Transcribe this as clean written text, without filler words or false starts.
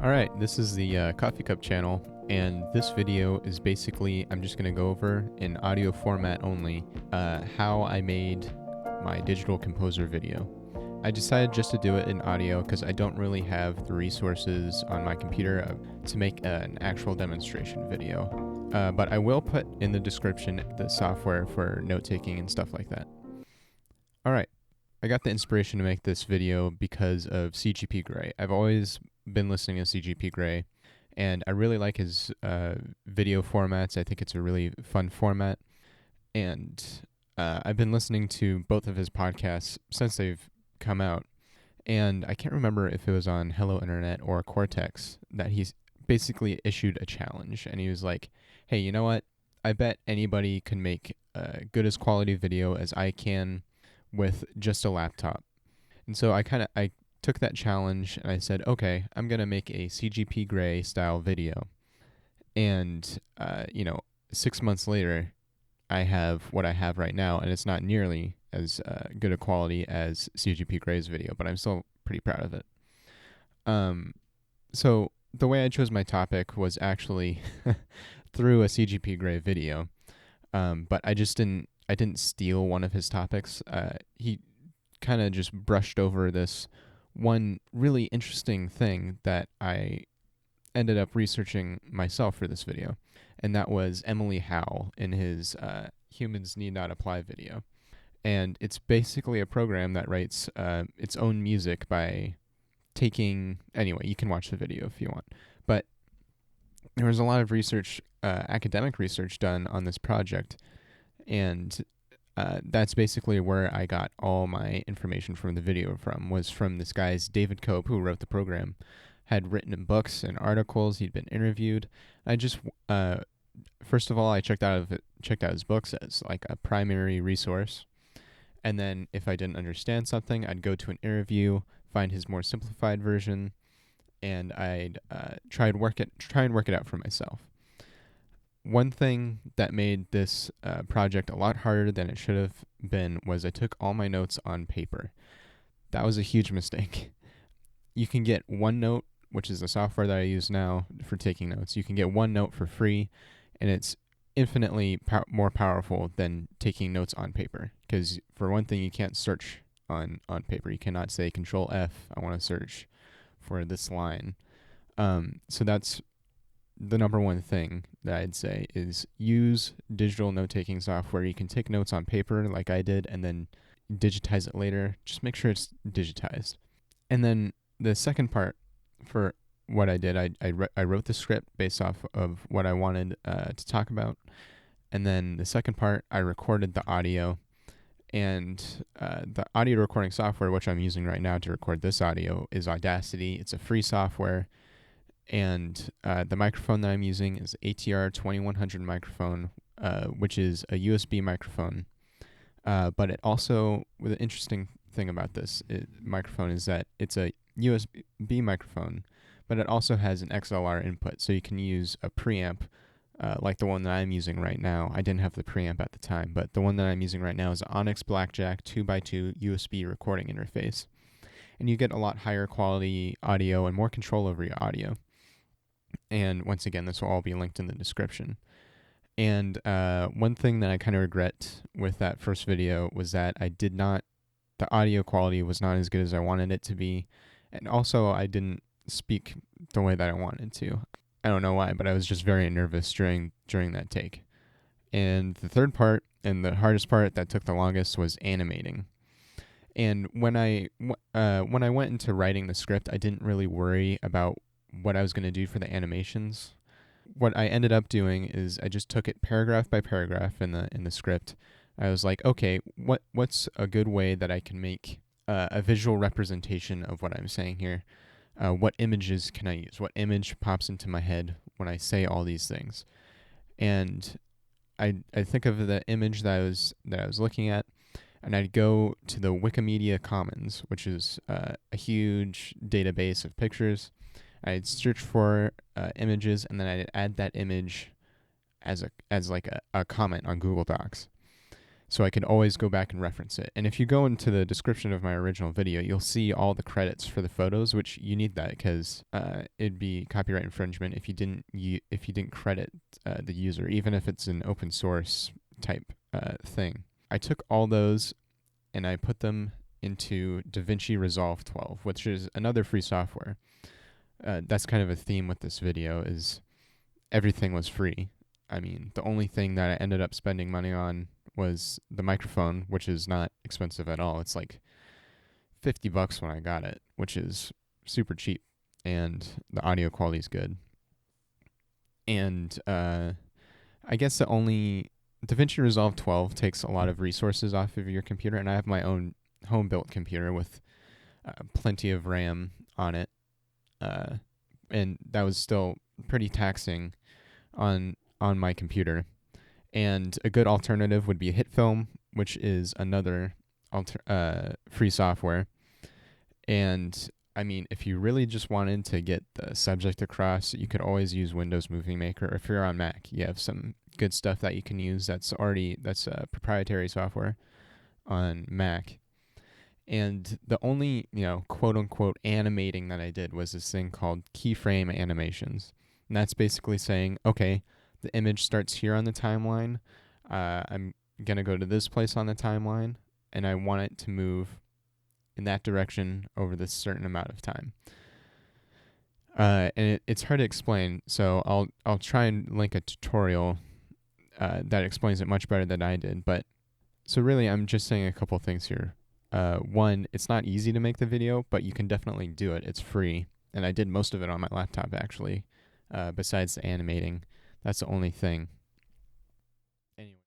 Alright, this is the Coffee Cup channel, and this video is basically, I'm just going to go over in audio format only, how I made my digital composer video. I decided just to do it in audio because I don't really have the resources on my computer to make an actual demonstration video. But I will put in the description the software for note-taking and stuff like that. Alright, I got the inspiration to make this video because of CGP Grey. I've always been listening to CGP Grey, and I really like his video formats. I think it's a really fun format, and I've been listening to both of his podcasts since they've come out, and I can't remember if it was on Hello Internet or Cortex that he's basically issued a challenge, and he was like, hey, you know what? I bet anybody can make good as quality video as I can with just a laptop. And so I took that challenge and I said, okay, I'm going to make a CGP Grey style video. And, 6 months later, I have what I have right now, and it's not nearly as good a quality as CGP Grey's video, but I'm still pretty proud of it. So the way I chose my topic was actually through a CGP Grey video, but I didn't steal one of his topics. He kind of just brushed over this one really interesting thing that I ended up researching myself for this video, and that was Emily Howell in his Humans Need Not Apply video. And it's basically a program that writes its own music by anyway, you can watch the video if you want. But there was a lot of research, academic research done on this project, and that's basically where I got all my information from the video was from this guy's David Cope, who wrote the program, had written books and articles, he'd been interviewed. I just, first of all, I checked out his books as like a primary resource, and then if I didn't understand something, I'd go to an interview, find his more simplified version, and I'd try and work it out for myself. One thing that made this project a lot harder than it should have been was I took all my notes on paper. That was a huge mistake. You can get OneNote, which is the software that I use now for taking notes. You can get OneNote for free, and it's infinitely more powerful than taking notes on paper. Because for one thing, you can't search on paper. You cannot say Control F, I want to search for this line. So that's the number one thing that I'd say is use digital note-taking software. You can take notes on paper like I did and then digitize it later. Just make sure it's digitized. And then the second part for what I did, I wrote the script based off of what I wanted to talk about. And then the second part, I recorded the audio. And the audio recording software, which I'm using right now to record this audio, is Audacity. It's a free software. And the microphone that I'm using is ATR 2100 microphone, which is a USB microphone. But it also, the interesting thing about this microphone is that it's a USB microphone, but it also has an XLR input, so you can use a preamp like the one that I'm using right now. I didn't have the preamp at the time, but the one that I'm using right now is an Onyx Blackjack 2x2 USB recording interface. And you get a lot higher quality audio and more control over your audio. And once again, this will all be linked in the description. And one thing that I kind of regret with that first video was that the audio quality was not as good as I wanted it to be. And also, I didn't speak the way that I wanted to. I don't know why, but I was just very nervous during that take. And the third part, and the hardest part that took the longest, was animating. And when I went into writing the script, I didn't really worry about what I was going to do for the animations. What I ended up doing is I just took it paragraph by paragraph in the script. I was like, okay, what's a good way that I can make a visual representation of what I'm saying here? What images can I use? What image pops into my head when I say all these things? And I think of the image that I was looking at, and I'd go to the Wikimedia Commons, which is a huge database of pictures. I'd search for images, and then I'd add that image as like a comment on Google Docs. so I could always go back and reference it. And if you go into the description of my original video, you'll see all the credits for the photos, which you need that because it'd be copyright infringement if you didn't credit the user, even if it's an open source type thing. I took all those and I put them into Davinci Resolve 12, which is another free software. That's kind of a theme with this video, is everything was free. I mean, the only thing that I ended up spending money on was the microphone, which is not expensive at all. It's like $50 when I got it, which is super cheap, and the audio quality is good. And I guess the only DaVinci Resolve 12 takes a lot of resources off of your computer, and I have my own home-built computer with plenty of RAM on it, and that was still pretty taxing on my computer. And a good alternative would be Hitfilm, which is another free software. And I mean, if you really just wanted to get the subject across, you could always use Windows Movie Maker. Or if you're on Mac, you have some good stuff that you can use that's proprietary software on Mac. And the only, quote unquote animating that I did was this thing called keyframe animations. And that's basically saying, okay, the image starts here on the timeline. I'm going to go to this place on the timeline, and I want it to move in that direction over this certain amount of time. And it's hard to explain, so I'll try and link a tutorial that explains it much better than I did. But so really, I'm just saying a couple things here. One, it's not easy to make the video, but you can definitely do it. It's free, and I did most of it on my laptop actually. Besides the animating, that's the only thing. Anyway.